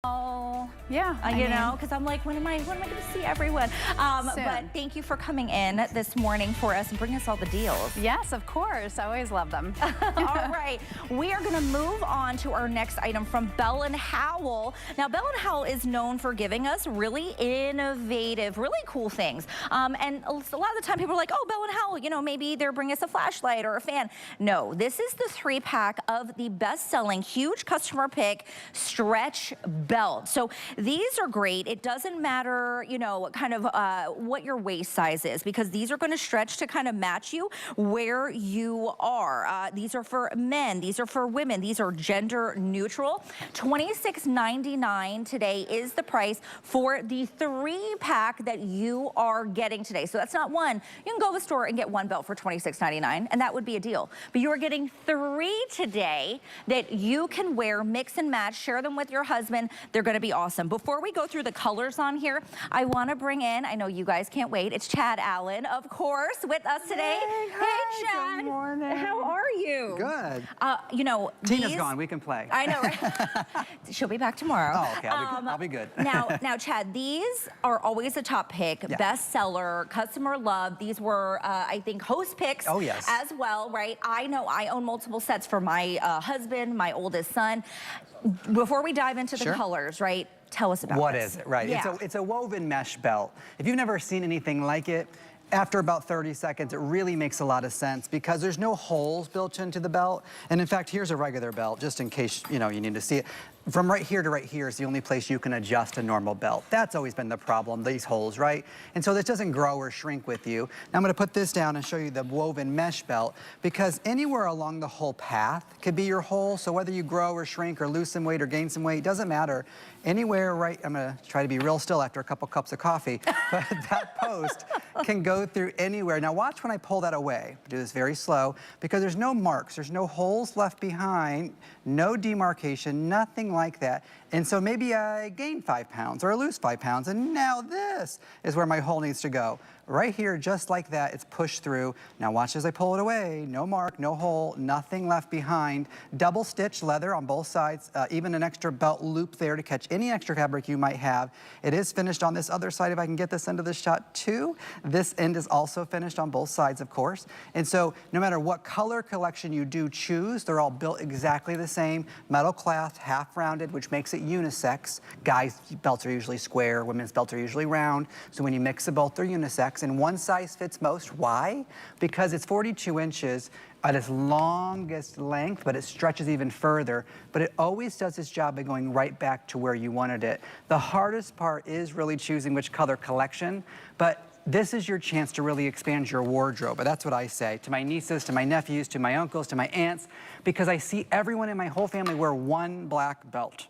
Oh, yeah. You know, because I'm like, when am I going to see everyone? But thank you for coming in this morning for us and bringing us all the deals. Yes, of course. I always love them. All right. We are going to move on to our next item from Bell & Howell. Now, Bell & Howell is known for giving us really innovative, really cool things. And a lot of the time people are like, oh, Bell & Howell, you know, maybe they're bringing us a flashlight or a fan. No, this is the 3-pack of the best-selling, huge customer pick stretch belt. So these are great. It doesn't matter, you know, kind of what your waist size is, because these are going to stretch to kind of match you where you are. These are for men. These are for women. These are gender neutral. $26.99 today is the price for the 3-pack that you are getting today. So that's not one. You can go to the store and get one belt for $26.99, and that would be a deal. But you are getting 3 today that you can wear, mix and match, share them with your husband. They're going to be awesome. Before we go through the colors on here, I want to bring in, I know you guys can't wait, it's Chad Allen, of course, with us today. Hey, Chad. Good morning. How are you? Good. You know, Tina's gone. We can play. I know, right? She'll be back tomorrow. Oh, okay. I'll be good. now, Chad, these are always a top pick, bestseller, customer love. These were, I think, host picks as well, right? I know I own multiple sets for my husband, my oldest son. Before we dive into the colors, right? Tell us about what this. is it, right? Yeah. It's a woven mesh belt. If you've never seen anything like it, after about 30 seconds, it really makes a lot of sense because there's no holes built into the belt. And in fact, here's a regular belt, just in case, you know, you need to see it. From right here to right here is the only place you can adjust a normal belt. That's always been the problem, these holes, right? And so this doesn't grow or shrink with you. Now I'm gonna put this down and show you the woven mesh belt, because anywhere along the whole path could be your hole. So whether you grow or shrink or lose some weight or gain some weight, doesn't matter. Anywhere, right, I'm gonna try to be real still after a couple cups of coffee, but that post can go through anywhere. Now watch when I pull that away. Do this very slow, because there's no marks, there's no holes left behind, no demarcation, nothing like that. And so maybe I gain 5 pounds or I lose 5 pounds, and now this is where my hole needs to go. Right here, just like that, it's pushed through. Now watch as I pull it away. No mark, no hole, nothing left behind. Double stitch leather on both sides, even an extra belt loop there to catch any extra fabric you might have. It is finished on this other side, if I can get this end of the shot too. This end is also finished on both sides, of course. And so no matter what color collection you do choose, they're all built exactly the same. Metal clasp, half rounded, which makes it unisex. Guys' belts are usually square, women's belts are usually round. So when you mix the both, they're unisex. And one size fits most. Why? Because it's 42 inches at its longest length, but it stretches even further. But it always does its job by going right back to where you wanted it. The hardest part is really choosing which color collection, but this is your chance to really expand your wardrobe. But that's what I say to my nieces, to my nephews, to my uncles, to my aunts, because I see everyone in my whole family wear one black belt.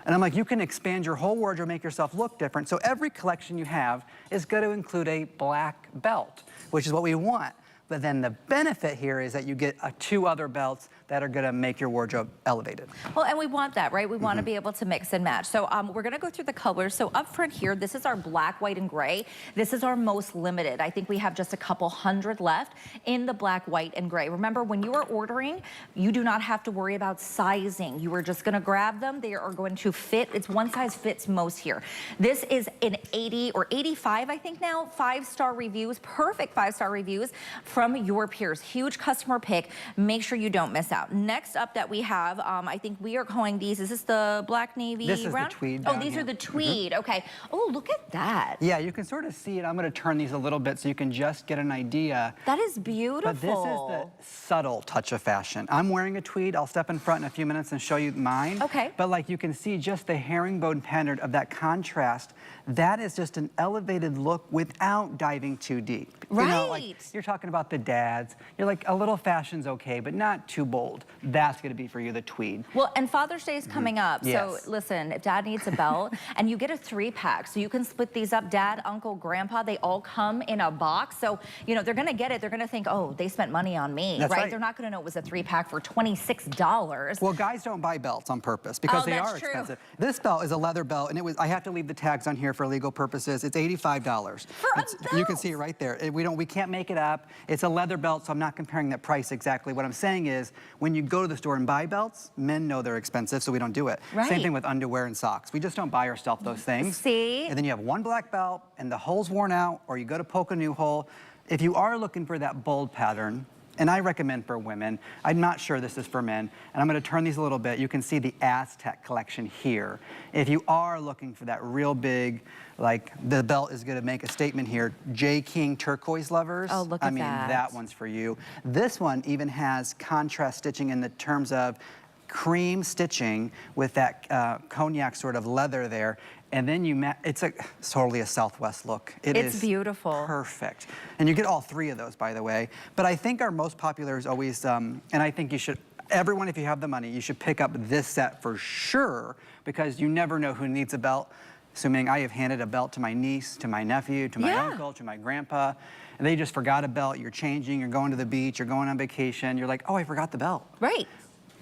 And I'm like, you can expand your whole wardrobe, make yourself look different. So every collection you have is going to include a black belt, which is what we want. But then the benefit here is that you get 2 other belts that are gonna make your wardrobe elevated. Well, and we want that, right? We want to be able to mix and match. So we're gonna go through the colors. So up front here, this is our black, white, and gray. This is our most limited. I think we have just a couple hundred left in the black, white, and gray. Remember, when you are ordering, you do not have to worry about sizing. You are just gonna grab them. They are going to fit. It's one size fits most here. This is an 80 or 85, I think now, 5-star reviews, perfect 5-star reviews from your peers. Huge customer pick. Make sure you don't miss out. Next up that we have, I think we are calling these, is this the black navy This is round? the tweed. Oh, these are the tweed. Okay. Oh, look at that. Yeah, you can sort of see it. I'm going to turn these a little bit so you can just get an idea. That is beautiful. But this is the subtle touch of fashion. I'm wearing a tweed. I'll step in front in a few minutes and show you mine. Okay. But like you can see just the herringbone pattern of that contrast. That is just an elevated look without diving too deep. Right. You know, like you're talking about the dads. You're like, a little fashion's okay, but not too bold. That's going to be for you, the tweed. Well, and Father's Day is coming up. Yes. So listen, if dad needs a belt, and you get a 3-pack, so you can split these up. Dad, uncle, grandpa, they all come in a box. So, you know, they're going to get it. They're going to think, oh, they spent money on me, right? They're not going to know it was a 3-pack for $26. Well, guys don't buy belts on purpose because they are expensive. This belt is a leather belt, and I have to leave the tags on here for legal purposes. It's $85. For a belt? You can see it right there. We can't make it up. It's a leather belt, so I'm not comparing that price exactly. What I'm saying is, when you go to the store and buy belts, men know they're expensive, so we don't do it. Right. Same thing with underwear and socks. We just don't buy ourselves those things. See? And then you have one black belt, and the hole's worn out, or you go to poke a new hole. If you are looking for that bold pattern, and I recommend for women, I'm not sure this is for men, and I'm gonna turn these a little bit. You can see the Aztec collection here. If you are looking for that real big, like the belt is gonna make a statement here, J. King turquoise lovers. Oh, look at I mean, that one's for you. This one even has contrast stitching in the terms of cream stitching with that cognac sort of leather there. And then it's totally a Southwest look. It's beautiful. Perfect. And you get all three of those, by the way. But I think our most popular is always, and I think you should, everyone, if you have the money, you should pick up this set for sure, because you never know who needs a belt. Assuming I have handed a belt to my niece, to my nephew, to my uncle, to my grandpa, and they just forgot a belt. You're changing, you're going to the beach, you're going on vacation. You're like, oh, I forgot the belt. Right.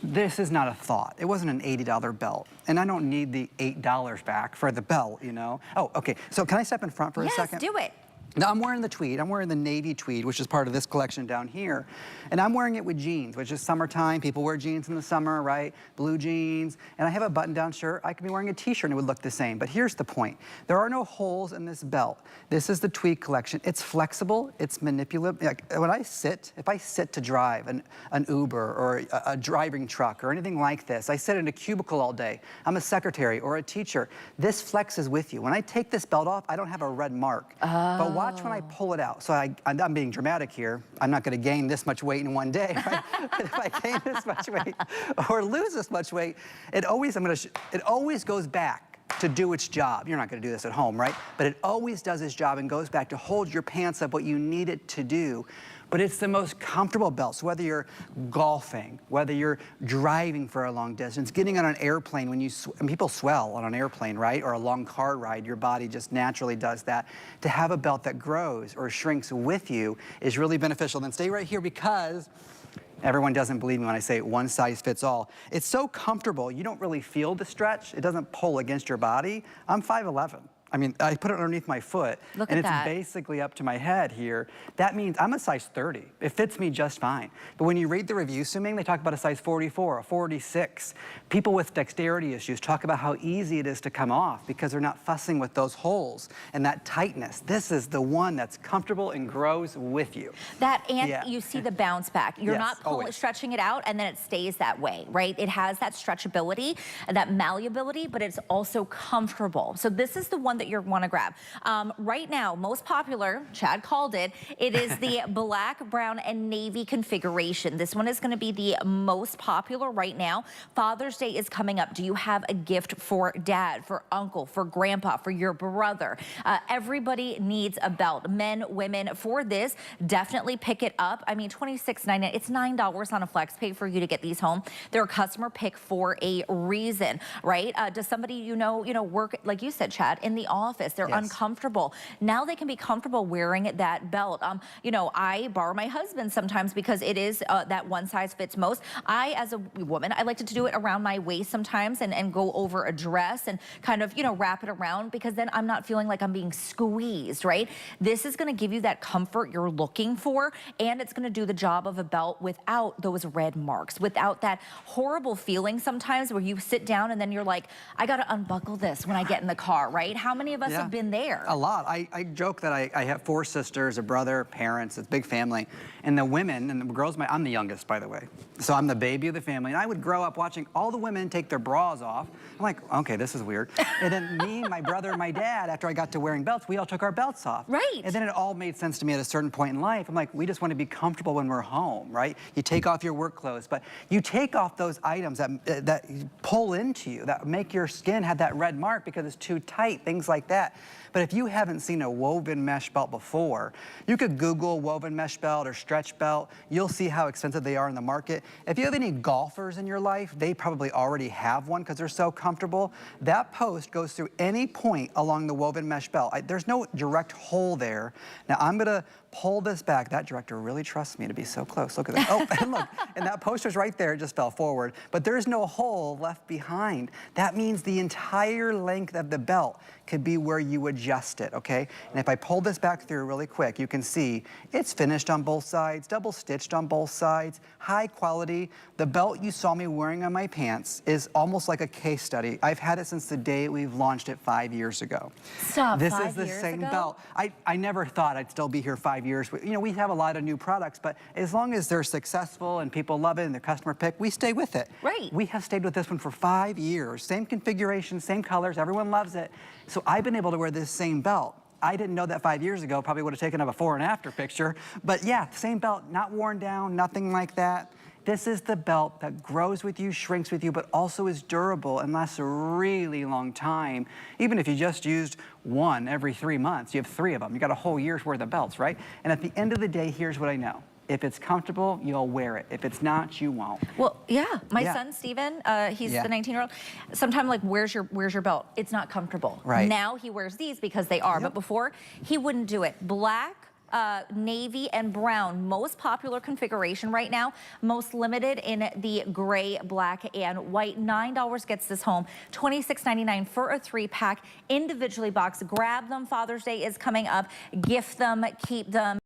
This is not a thought. It wasn't an $80 belt. And I don't need the $8 back for the belt, you know? Oh, okay. So can I step in front for a second? Yes, do it. Now I'm wearing the tweed. I'm wearing the navy tweed, which is part of this collection down here. And I'm wearing it with jeans, which is summertime. People wear jeans in the summer, right? Blue jeans. And I have a button-down shirt. I could be wearing a t-shirt and it would look the same. But here's the point. There are no holes in this belt. This is the tweed collection. It's flexible. It's manipulative. Like, when I sit, if I sit to drive an Uber or a driving truck or anything like this, I sit in a cubicle all day. I'm a secretary or a teacher. This flexes with you. When I take this belt off, I don't have a red mark. But watch when I pull it out. So I'm being dramatic here. I'm not going to gain this much weight in one day. Right? If I gain this much weight or lose this much weight, it always goes back to do its job. You're not going to do this at home, right? But it always does its job and goes back to hold your pants up what you need it to do. But it's the most comfortable belt. So whether you're golfing, whether you're driving for a long distance, getting on an airplane, and people swell on an airplane, right? Or a long car ride, your body just naturally does that. To have a belt that grows or shrinks with you is really beneficial. Then stay right here, because everyone doesn't believe me when I say one size fits all. It's so comfortable, you don't really feel the stretch. It doesn't pull against your body. I'm 5'11". I mean, I put it underneath my foot, and it's basically up to my head here. That means I'm a size 30. It fits me just fine. But when you read the reviews, assuming they talk about a size 44, a 46, people with dexterity issues talk about how easy it is to come off because they're not fussing with those holes and that tightness. This is the one that's comfortable and grows with you. You see the bounce back. You're not stretching it out and then it stays that way, right? It has that stretchability, that malleability, but it's also comfortable. So this is the one that you want to grab. Right now, most popular, Chad called it, it is the black, brown, and navy configuration. This one is going to be the most popular right now. Father's Day is coming up. Do you have a gift for dad, for uncle, for grandpa, for your brother? Everybody needs a belt. Men, women, for this, definitely pick it up. I mean, $26.99. It's $9 on a flex pay for you to get these home. They're a customer pick for a reason, right? Does somebody you know work, like you said, Chad, in the office? They're uncomfortable. Now they can be comfortable wearing that belt. You know, I borrow my husband sometimes because it is that one size fits most. As a woman, I like to do it around my waist sometimes and go over a dress and kind of, wrap it around, because then I'm not feeling like I'm being squeezed, right? This is going to give you that comfort you're looking for, and it's going to do the job of a belt without those red marks, without that horrible feeling sometimes where you sit down and then you're like, I got to unbuckle this when I get in the car, right? How many of us have been there? A lot. I joke that I have 4 sisters, a brother, parents. It's a big family. And the women and the girls, I'm the youngest, by the way. So I'm the baby of the family. And I would grow up watching all the women take their bras off. I'm like, okay, this is weird. And then me, my brother, and my dad, after I got to wearing belts, we all took our belts off. Right. And then it all made sense to me at a certain point in life. I'm like, we just want to be comfortable when we're home, right? You take off your work clothes, but you take off those items that pull into you, that make your skin have that red mark because it's too tight, things like that. But if you haven't seen a woven mesh belt before, you could Google woven mesh belt or stretch belt. You'll see how expensive they are in the market. If you have any golfers in your life, they probably already have one because they're so comfortable. That post goes through any point along the woven mesh belt. There's no direct hole there. Now I'm gonna pull this back. That director really trusts me to be so close. Look at that. Oh, and look, and that poster's right there. It just fell forward. But there's no hole left behind. That means the entire length of the belt could to be where you adjust it, okay? And if I pull this back through really quick, you can see it's finished on both sides, double stitched on both sides, high quality. The belt you saw me wearing on my pants is almost like a case study. I've had it since the day we've launched it 5 years ago. Stop, this 5 is the years same ago? belt. I never thought I'd still be here 5 years. You know, we have a lot of new products, but as long as they're successful and people love it and their customer pick, we stay with it. Right. We have stayed with this one for 5 years. Same configuration, same colors, everyone loves it. So I've been able to wear this same belt. I didn't know that 5 years ago, probably would have taken up a before and after picture. But yeah, same belt, not worn down, nothing like that. This is the belt that grows with you, shrinks with you, but also is durable and lasts a really long time. Even if you just used one every 3 months, you have 3 of them. You got a whole year's worth of belts, right? And at the end of the day, here's what I know. If it's comfortable, you'll wear it. If it's not, you won't. Well, yeah, my son, Steven, he's Yeah. the 19-year-old. Sometimes like, where's your belt? It's not comfortable. Right. Now he wears these because they are, but before he wouldn't do it. Black, navy, and brown, most popular configuration right now, most limited in the gray, black, and white. $9 gets this home, $26.99 for a 3-pack, individually boxed. Grab them, Father's Day is coming up, gift them, keep them.